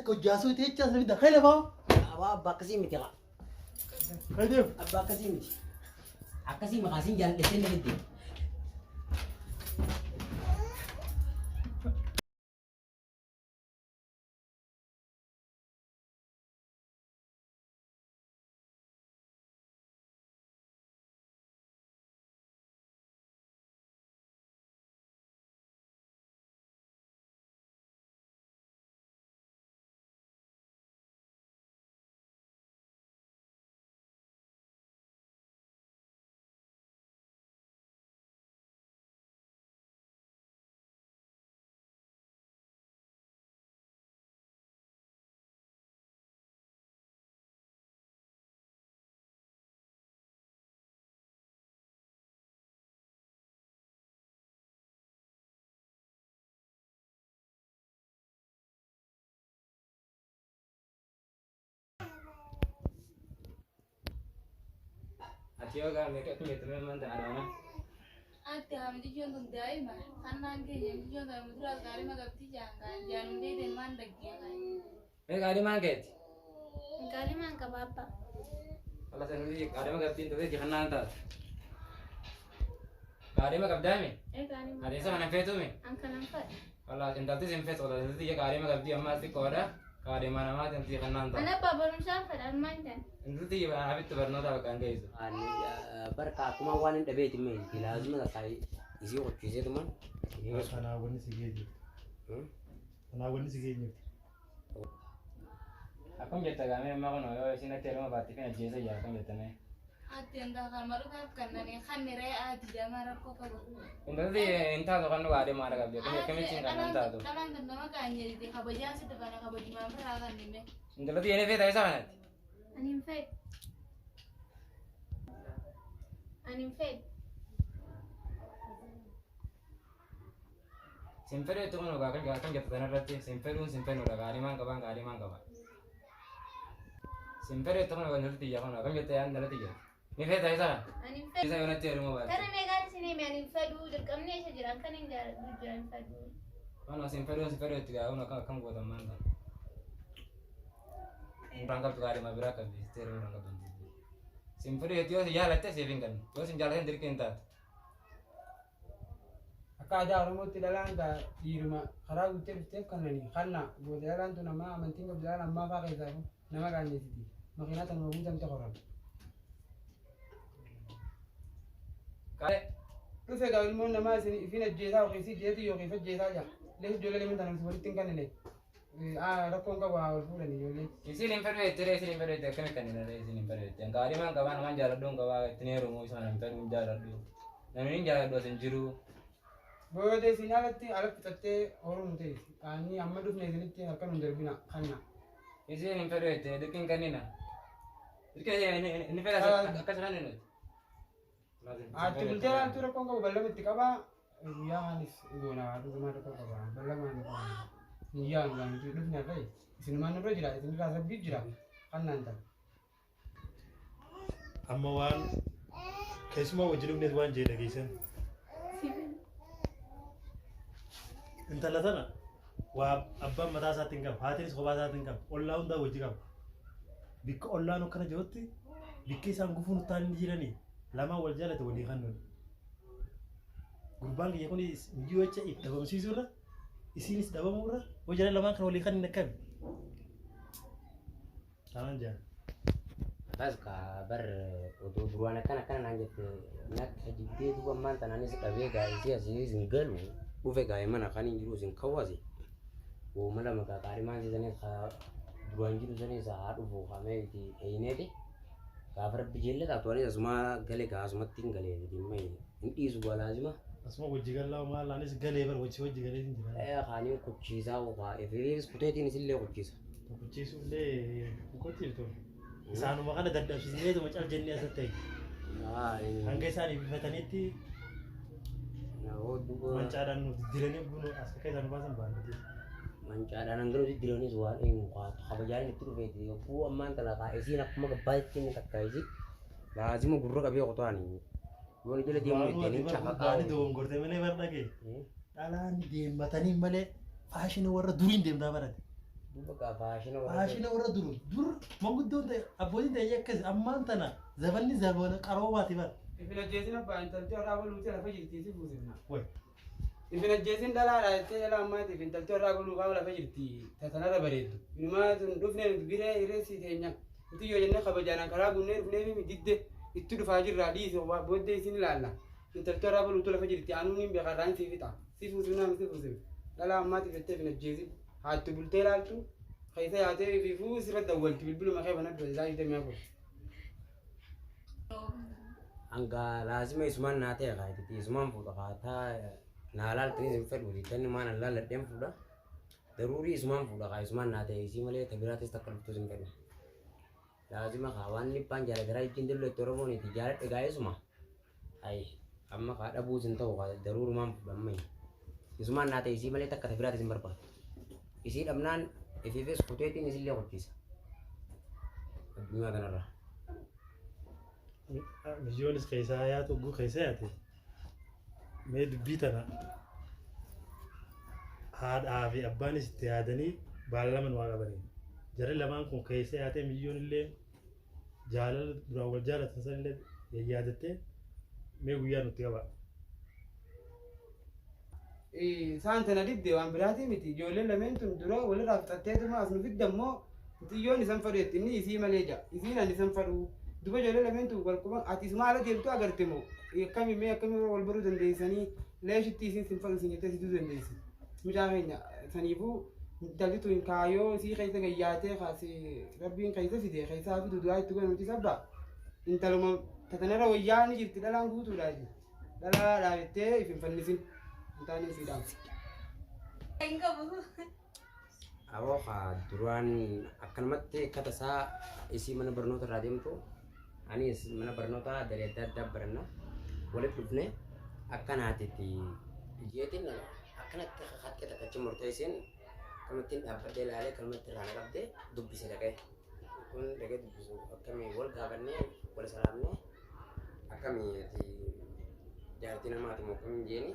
كجاسو تيجي أصلا دخله فاهم أبا كسيم ترى كيف أبا كسيم عكسيم غاسين جال لسنا بدي أتيوغا ميكا كم يتمنى من تعلمنا Ati hamdi jondo daima kanna ke yemi jondo mudra gari ma gabti janga janum de den man dagge ngai ميكا عادي ما قلت gari man ka papa والله سنودي عادي ما قلت أنت تيجي خلنا أنت عادي ما قدامي gari ma عادي سمعنا فيتومي an kanan fa والله أنت تيجي فيت والله أنت تيجي عادي ما قلت أما أنت كورا عادي ما أنا ما تنتي خلنا أنت ana baba rum shan fa dan man dan أنت تيجي أنا حبيت برنامج كان جايز أنا بركة كم وان دبيت مين لازم نساي يصير كذي تمان أنا أقول نسيجي أنا أقول نسيجي أكون جت كمان ما كنا يا سينا تيرو ما باتي فينا جيزة يا أكون جت نه ati anda kan maru kan kanna ne khanne re ati jamara ko ka أنت تيجي أنت هذا كانوا عادي ما ركب كم كم يصير كان أنت هذا kanan kan nama kan jadi di kabaja sih depan kabaji mampu rakan ini أنت تيجي أنا فيت أيسا كانت anim fed Simpel itu kan udah kan jatuh tanah berarti simpel udah kari mang kapan simpel itu kan udah nanti ya kan jatuh yang nanti ya ini fed aja anim fed bisa yang nanti rumah baru karena megan sini me anim fed udah kamne aja jiran kan yang jalan fed mana simpel itu ya kan gua teman kan berangkat tuh kari mah berangkat di stereo berangkat banjir simpel itu ya latih saving kan terus jalan dari kita Akaja rumah tidak lantar di rumah karena tiap kan ini karena buat jalan tu nama menting ke jalan nama pakai itu nama kan di situ makanya tanpa hujan tu orang kayak tu saya kawin mau nama sini fina jeza oke si jeza yo ke jeza aja leh jual leh minta nama seperti tingkat ini rakong kau awal pula ni jual isi simpel itu kan kan ini simpel itu yang kari mang kapan mang jalan dong kawan ini rumah sana simpel jalan dong nah ini jalan dua senjuru Bodoh sini alat kita orang tu ani amma dulu ni sini tiada kan under bina karena isi simpel itu dekin kan ini ini feda akas kan ini tu jalan tu rakong kau balam itu kaba ya hanis guna tu cuma rakong kaba balam mana iya enggak itu dulu ni apa sini mana bro jelas sini rasa biji jelas kan nanti أما وان كيسما وجلوب نتوان جيدا كيسن انت لا تنا وابا متى ساتنكم هاتين سخبا ساتنكم ولا وندا وجيكم بك ولا نو كنا جوتي بك سان غفون تان جيراني لما والجاله ودي خنن غربان يكون يجوچ يتبم سيزولا يسينس دبمورا وجاله لما كان ولي خنن نكب تمام جا بس كبر ودرونا كان نانجت نك حجبتي تو ما انت نانيس كبيغا يسي زنقلو وفيغا يمنا كان يجلو زين كوازي وملا مكا كاريمان زين خا دروان جلو زين ساعات وفو خامي دي اينيتي كافر بجيله تاتوري اسما غلي كاسما تينغلي دي مي انتيز لازمه اسمع وجيغا لا ما لانيس غليبر وجيغا دي ايه خاني كوتشيزا وقا افريس كوتيتي نسيله كوتشيزا كوتشيسو لي كوتيرتو سانو ما كان ددب سيزنيتو مچال جنيا ستاي hangga isaan bifatanitti mancaadhaan nuti diranii bunu as akka isaan baasan baanati mancaadhaan hanga nuti diranii waan eenyuuqaatu kabajaan itti dhufeeti yogguu ammaan kana isiin akkuma gabbaatti inni takka isi laazima gurra qabee qotaani yoon jala deemu ittiin chaaqaqaani doongorte malee bardhage dhalaan deemmatanii malee faashinii warra duriin deemtaa barate duuba gaa faashina Faashina warra dur manguddoon ta'e abbootiin ta'e akkas ammaan tana zabanni zabana qaroomaati bara. Ifin ajjeesin abbaa intaltii irraa buluuti lafa jirti si fuusifna. Way. Ifin ajjeesin dhalaadha jettee jala ammaatiif intaltii irraa buluu qaama lafa jirti tatanarra bareeddu. Inumaa tun dhufnee biree irreessi teenya. Nuti yoo jennee kabajaan karaa gunnee dhufnee fi didde itti dhufaa jirraa dhiisi booddee isin ilaalla. Intaltii irraa buluutu lafa jirti aanuun hin beekarraan si fixa. Si fuusifnaa si fuusifna. Dhala ammaatiif jettee ifin ajjeesin haattu bultee ilaaltu. Kaisa yaatee fi fuusi irra dawwalti bilbiluma kee banaddu isaa jirte mi'a kun. hanga lazima isumaan naa ta'e kaayititi isumaan fuudha kaataa naa laaltanii isin fedhu tanni maan allaa ladheen fuudha daruurii isumaan fuudha kaa isumaan naa ta'e isii malee tabiraatis takka dhuftu isin fedhu lazima kaa waan nippaan jaalataraa ittiin dillu itti oromooniiti jaaladhe gaa isuma ayi amma kaa dhabuu isin ta'u kaa daruurumaan fuudha amma isumaan naa ta'e isii malee takka tabiraatis isin barbaadu isii dhabnaan ifiifis kuteetiin isillee qophiisa addunyaa kanarraa. Misionis keessaa yaatu guu keessa yaate mee dubbii tana haadhaa fi abbaanis itti yaadanii baalaman waa qabanii jarri lamaan kun keessa yaatee mijoon illee jaalala duraan wal jaalatan san illee yaadattee mee guyyaa nutti qaba. Isaan tana didde waan biraatii miti ijoolleen lameen tun dura walirraa fixatteetuma as nu fidda immoo xiyyoon isan fadheetti inni isii malee jaa isiin ani isan fadhu duba ijoollee lameen tun wal quban ati isuma ala deemtu agarte moo akkami mee akkami wal baruu dandeessanii leeshitti isiin sin fadhu sin jettee situu dandeessi mucaa keenya saniifuu intalli tun kaayoo isii keessa gayyaatee kaase rabbiin keessa fide keessaa fidu du'aa itti godhamuti sabba intaluma tatanarra wayyaa ni jirti dhalaan guutuudhaa dhalaa dhaabettee ifin fannisin. Tani sidang. Awak duruan akan mati kata saya isi mana bernota radim tu, ani mana bernota dari dada berna, boleh putne akan hati ti jiatin akan hati kita kecemur tesin, kemudian dapat delale kemudian terangkat deh, dub bisa dekai, pun dekai dub bisa, kami wal kabarnya, wal salamnya, kami di jalan nama tu mau kami jeni.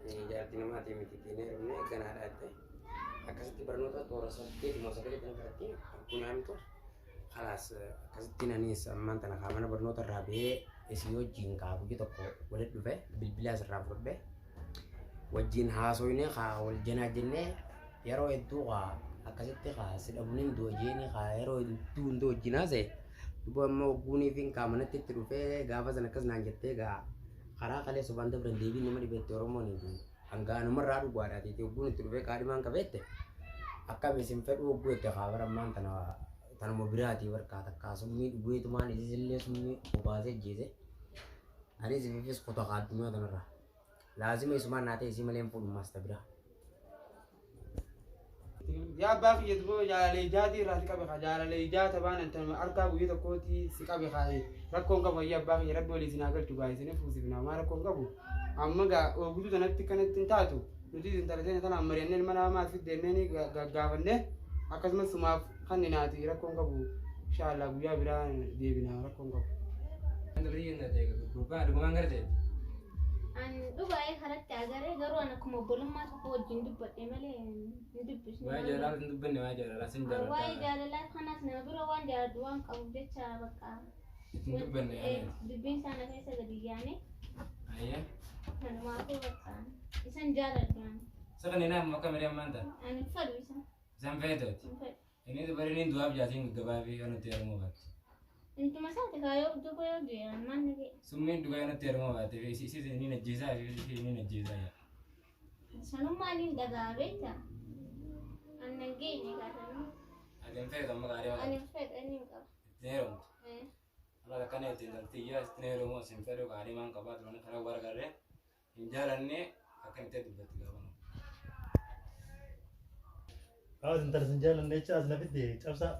Jadi nama tim itu ini kan ada itu. Akasih bernota tu orang sakit, mau sakit itu berarti punya itu. Kalas akasih nani sama tanah kamana bernota rabe, esio jingka begitu kok. Boleh tu be, bilbilas rabe be. Wajin haso ini kau jenajinnya, yaro itu kah. Akasih tu kah sudah bunin dua jeni kah yaro itu untuk jenazah. Tuh mau buni fin kamana itu be, gapa sana kas nanjete ga. Karena kalian sebantar berdebi nama di bete orang itu, angga nomor raru gua ada itu pun itu lebih kali mangka bete. Akka mesin fetu gue teh kabar man tanah mobil hati berkata kasumi gue itu mana di sini sumi ubahnya jeze. Ada sih fis kota kadungnya tanah rah. Lazim isuman nanti isi melempul mas tabra. Ya bagi itu gue jalan jadi rasi kabe jalan jadi taban enten arka gue itu koti si kabe kai rakon kabe ya bagi rabbi oli sinagal tu guys ini fusi bina mara rakon kabu amma ga o gudu tanah tikkan tintatu jadi tintarnya tanah meriannya mana mas fit deneni gagavane akas mas suma kan ninati rakon kabu insyaallah gue ya bira dia bina rakon kabu. Anda beri yang ada itu, bukan ada mangar deh. Duba ay haratti agare garu ana kuma bolumma to wajin dubbat emale dubbis Wah jalan itu benar, wah jalan langsung jalan. way jalala khanas na biro wan jala duwan qabu jecha baka Itu benar. dubbin sana kaysa gadi yani Ayah. man ma ko baka isan jala dan Sekarang ini mau kamera mana? ani fadu isan Sampai itu. Ini tuh baru ini dua jazing gabavi kan tiar mau bat. intu masate kayo duba yo dia man ni Sumin juga kan tiar mau bat. Isi ini najiza, ini najiza ya. sanu mani daga beta annange ni katan Ada yang saya sama kali ani fet ani ka Nero. Kalau kan itu nanti ya nero mau sampai do kali mang kabat mana kalau warga deh. Jalan ni akan itu dua tiga orang. Kalau entar senjalan neca as nabi deh, capsa.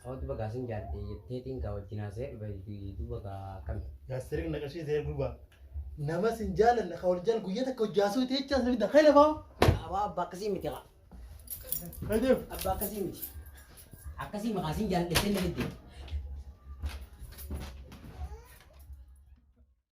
Kau tu bagasin jadi, teting kau jenazah bagi itu bagakan. Ya sering nak kasih saya berubah. Nama senjalan nak kau jalan gue tak kau jasu itu neca as nabi dah. Kau lepas? Abah kasih miti kak. Kau tu? Abah kasih miti. Aku sih makasih jalan desen lebih.